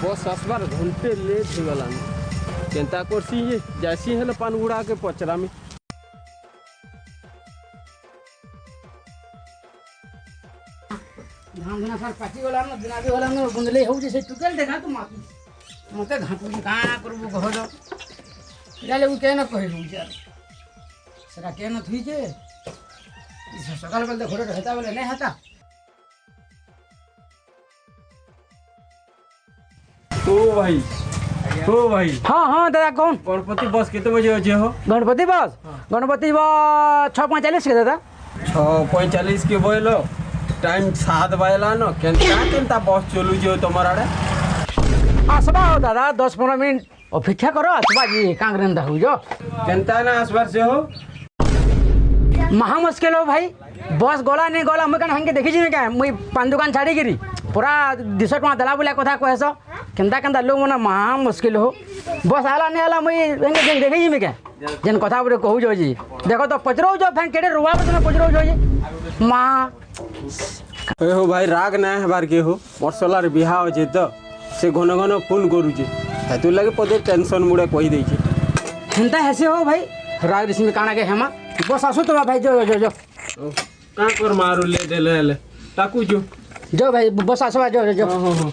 बस आसबार घंटे लेट हो गलान केनता करसी ये जैसी है पान उड़ा के पचरा में धान धना सर पाची गला न दिना भी गला न गुंदले हो जे से टुकेल देखा तू माकी मते घाटू का करबो कह दो इराले उ के न कहलु यार सरा के न थुई जे सकाल बेल घोड़े रहता बेले नहीं हता तो भाई हाँ हाँ दादा कौन गणपति बस कितने बजे अच्छे हो गणपति बस गणपति बस 6:45 के दादा 6:45 के बोलो टाइम 7 बजला न केनता बस चलू जो तुम्हारा आड़े आसबा हो दादा 10-15 मिनट अपेक्षा करो आसबा जी कांग्रेंदा हो जो केनता ना आसबार से हो महा मुश्किल हो भाई बस गला नहीं गला मुझे हंगे देखी जी क्या मुई पान दुकान छाड़ी गिरी पूरा 200 टका देला बोला कथा कहस केनता केनता लोग मना महा मुश्किल हो बस आला नहीं आला मुई हंगे देखी जी क्या जेन कथा बोले कहू जो जी देखो तो पचरो जो फैन केड़े रुआ बस पचरो जो जी माँ हो भाई राग ना हबार के हो मरसलार बिहा अच्छे तो से घन घन फोन करुचे तू लगे पदे टेंशन मुड़े कही दे हेन्ता हेसे हो भाई राग रिश्मी काना के हेमा बस आसो तो भाई जो जो जो का कर मारू ले ले ताकू जो भाई बस आसो जो जो हाँ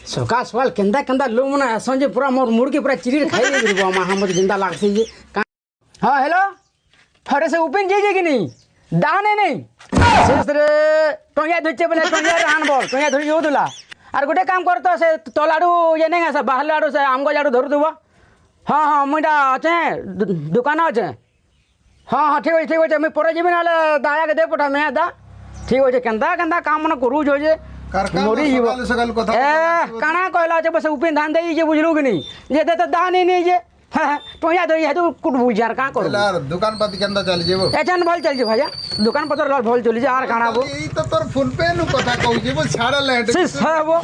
सकाल सकाल केंदा केंदा लोग मना संजे पूरा मोर मुड़ के पूरा चिरी खाई दे रे मां हम जिंदा लागसे जे हां हेलो अरे से ओपन जे कि नहीं दाने नहीं शेष रे टोया धुचे बोले टोया रान बोल टोया धुई हो दुला आर गोटे काम कर तो से तलाडू ये नहीं से बाहर लाडू से आमगो जाडू धरु देबो हाँ हाँ मुझा अच्छे दुकान अच्छे हाँ हाँ ठीक है मैं पर जी ना दाया के दे पठा मैं दा ठीक अच्छे केंदा केंदा काम मन करू जो जे मोरी जीव काना कहला बस उपेन धान दे जे बुझलू कि नहीं जे दे तो दान ही नहीं जे टोया दो ये तो कुट बुझ यार का करू यार दुकान पाती केंदा चल जेबो एचन भल चल जे भाजा दुकान पतर लाल भल चली जे आर काना बो ई तो तोर फोन पे नु कथा कहू जेबो छाड़ा लेट सिस है वो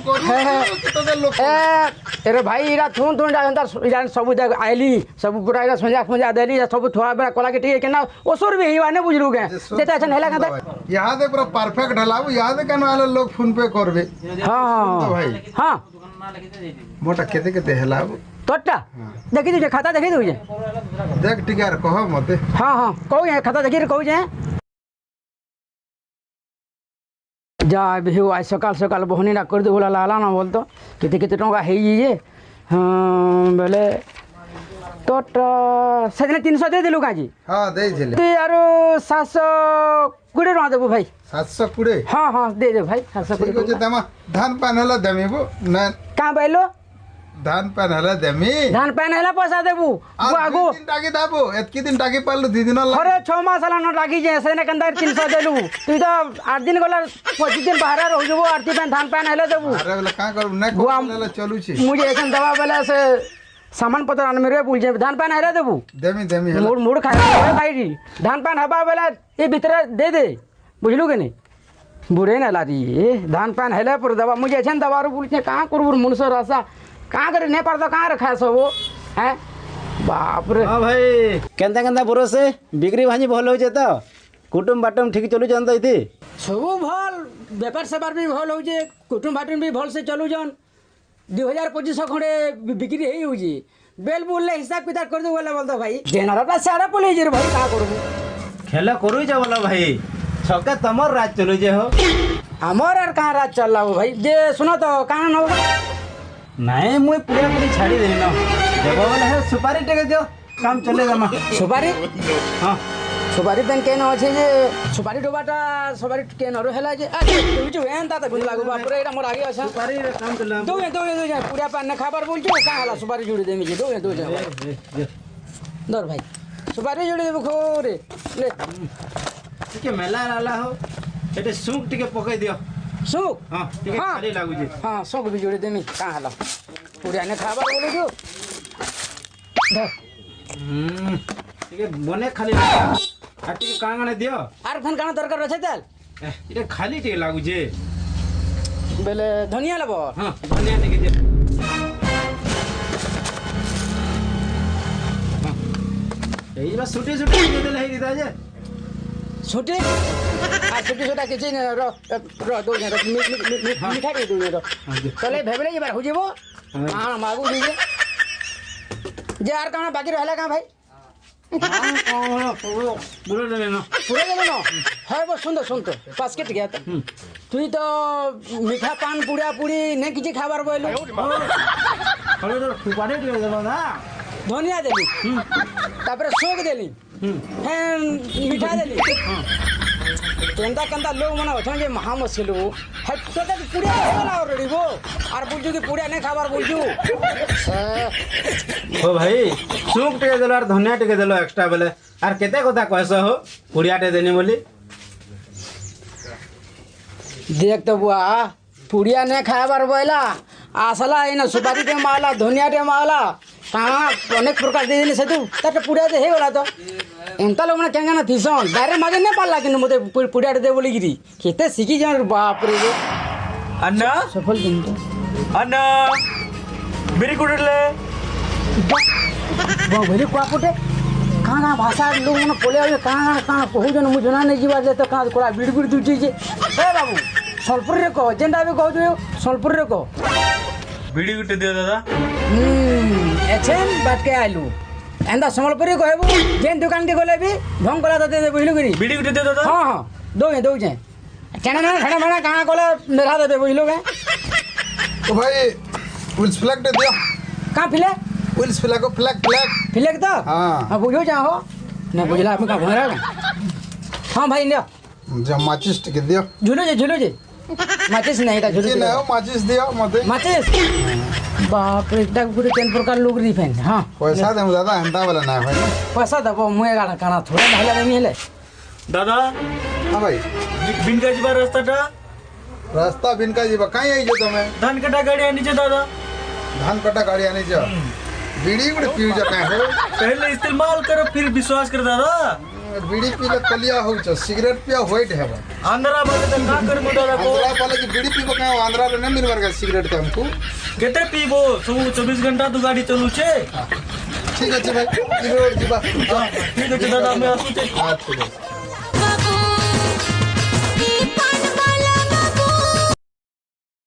अरे भाई इरा थून थून जान सब देख आइली सब पूरा इरा संजा देली सब थोड़ा बड़ा कोला के ठीक केना ओसुर भी हिवा ने बुझलू के जेता एचन हेला का यहां दे पूरा परफेक्ट ढलाऊ यहां दे कन वाले लोग फोन पे करबे हां भाई हां मोटा केते केते हेलाऊ तोटा देखि दे खाता देखि दे देख टिकार कह मते हां हां कहू ये खाता देखि रे कहू जे जा बेहु आज सकाल सकाल बहनी ना कर दे बोला लाला ना बोल तो केते केते टका हे जे हां बेले तोटा सेदिन 300 दे देलु काजी हां दे झले ते यार 720 टका देबो भाई 720 हां हां दे दे भाई 720 ठीक है तमा धान पान हला देमीबो ना का बैलो धान पान हला देमी धान पान हला पैसा देबू वो आगो दिन टाकी दाबो एतकी दिन टाकी पालु 2 दिन अरे 6 मास हला न लागी जे सेने कंदर 300 देलू तू तो 8 दिन गला 25 दिन बाहर रह जबो आरती पान धान पान हला देबू अरे वाला का करू न कोला चलू छी मुझे एखन दवा वाला से सामान पत्र आन मेरे पूछ धान पान हला देबू देमी मूड मूड खाए भाई जी धान पान हबा वाला ये भीतर दे दे बुझलू के नहीं बुरे ना लादी धान पान हला पर दवा मुझे एखन दवा रो पूछे कहां करबू मुनसो रासा कहाँ करे नहीं पड़ता कहाँ रखा है सब है बाप रे हाँ भाई केंता केंता भरोसे बिक्री भाजी भल हो तो कुटुम बाटुम ठीक चलु जान तो सब भल बेपार सेपार भी भल हो कुटुम बाटुम भी भल से चलु जान 2025 खंडे बिक्री ही हो बेल बोलले हिसाब किताब कर दो बोलता भाई जेनरटा सारा पले जे भाई का करबो खेल करू जा बोला भाई छक्का तमर राज चलु जे हो हमर यार कहाँ राज चल रहा भाई जे सुनो तो कहाँ न होगा नहीं मुई पूरा पूरी छाड़ी देनी ना जब बोले है सुपारी टेके दियो काम चले जमा सुपारी हाँ सुपारी पेन के न अछि जे सुपारी डोबाटा सुपारी के न रहला जे अच्छा तुजु एंता त गुन लागो बाप रे एटा मोर आगे अच्छा सुपारी रे काम चले दो जा पूरा पान न खाबर बोल जो का हला सुपारी जोड़ी देमी जे दो जा दर भाई सुपारी जोड़ी देबो खोरे ले ठीक है मेला लाला हो एटे सूक टिके पकई दियो सुक हां ठीक है खाली लागु जे हां सुक भी जोड़ी देमी का हला पूरा न खाबर बोले जो धर ठीक है बने खाली आटी के कांगने दियो आर फन काना दरकार रछे तेल एटे खाली टिके लागु जे बेले धनिया लेबो हां धनिया टिके जे हां एई बस छोटे छोटे दे देले हे दिदा जे छोटे আর ছুটি ছুটা কিছু না দৌড়ে মিঠা দিয়ে দৌড়ে তাহলে ভেবে যাবার হয়ে যাব হ্যাঁ মাগু দিয়ে যে আর কানা বাকি রহলা কাঁ ভাই পুরো দেবে না পুরে গেল না হয় বস সুন্দর শুনতো বাস্কেট গিয়া তো তুই তো মিঠা পান পুড়া পুড়ি নে কিছু খাবার বইলু তাহলে তো সুপারি টিকে দেবো না ধনিয়া দেলি তারপরে শোক দেলি হ্যাঁ মিঠা দেলি কেন্দা কেন্দা লোক মানে অছন যে মহা মুশকিল হ্যাঁ তোকে পুড়িয়া হয়ে গেল অলরেডি গো আর বলছু কি পুড়িয়া নে খাবার বলছু ও ভাই সুপ টিকে দেলো আর ধনিয়া টিকে দেলো এক্সট্রা বেলে আর কেতে কথা কইছ হো পুড়িয়াটে দেনি বলি দেখ তো বুয়া পুড়িয়া নে খাবার বইলা আসলা এনে সুপারিটে মাগলা ধনিয়াটে মাগলা কাଣା অনেক প্রকার দিয়ে দিলি সেতু তাতে পুড়িয়া দে হয়ে গলা তো এমতা লোক মানে কেঙ্গা না থিসন ডাইরেক্ট মাগে নে পারলা কিন্তু মতে পুড়িয়াটে দে বলি গিরি কেতে শিখি যান বাপরে রে అన్నా সফল কিন্তু అన్నా বিড়ি কুড়লে ভলি কুয়া পুটে কাଣା ভাষা লোক মানে পলে আগে কাଣା কাଣା কহুজন মু জনা নাই ଯିବା ଯେ ତ କାଣା କୋଳା ବିଡ଼ି ବିଡ଼ି ଦୁଚି ଯେ ଏ ବାବୁ ସୋଲପୁରରେ କହ ଯେନ୍ଟା ବି କହୁଛୁ ସୋଲପୁରରେ କହ বিড়ি গুটে দিও দাদা এছেন বাটকে আইলু এন্দা সম্বলপুরি কহবু যেন দোকান কে গলে বি ঢং কলা দতে দে বুঝলু গরি বিড়ি গুটে দিও দাদা হ্যাঁ হ্যাঁ দৌছে দৌছে কেন না খেড়া মেড়া কাଣା কলে মেঘা দেবে বুঝলু গে तो भाई विल्स फ्लैग दे दियो কা ফিলে विल्स फ्लैग को फ्लैग फ्लैग ফিলেক তো हाँ হ্যাঁ বুঝো যা হো না বুঝলা আপনি কা ভরা হ্যাঁ ভাই নিও जब माचिस टिके दियो ঝুলু যে মাচিস না এটা ঝুলু ये ना माचिस दियो मते মাচিস বাপ রে এটা গুড়ি কেন প্রকার লোক রিফেন হ্যাঁ पैसा दे दादा हंता वाला ना भाई পয়সা দেবো মুয়ে গাড়া কানা থোড়া ঢালা দেমি হেলে দাদা हाँ भाई বিনকা যাবার রাস্তাটা रास्ता बिनका जी कहीं आई जो तुम्हें ধান কাটা গাড়ি আনিছে দাদা धान कटा गाड़ी आने जो बीड़ी गुड़ पीऊ जो कहीं हो पहले इस्तेमाल करो फिर विश्वास कर दादा बीड़ी पीले कलिया हो जो सिगरेट पिया व्हाइट है वो आंध्रा वाले तो का कर दादा को आंध्रा वाले की बीड़ी पीबो कहीं आंध्रा में नहीं मिल वर्गा सिगरेट के हमको केते पीबो सब 24 घंटा तो गाड़ी चलू छे ठीक है भाई इधर जीवा ठीक है दादा मैं आसू छे हाँ ठीक है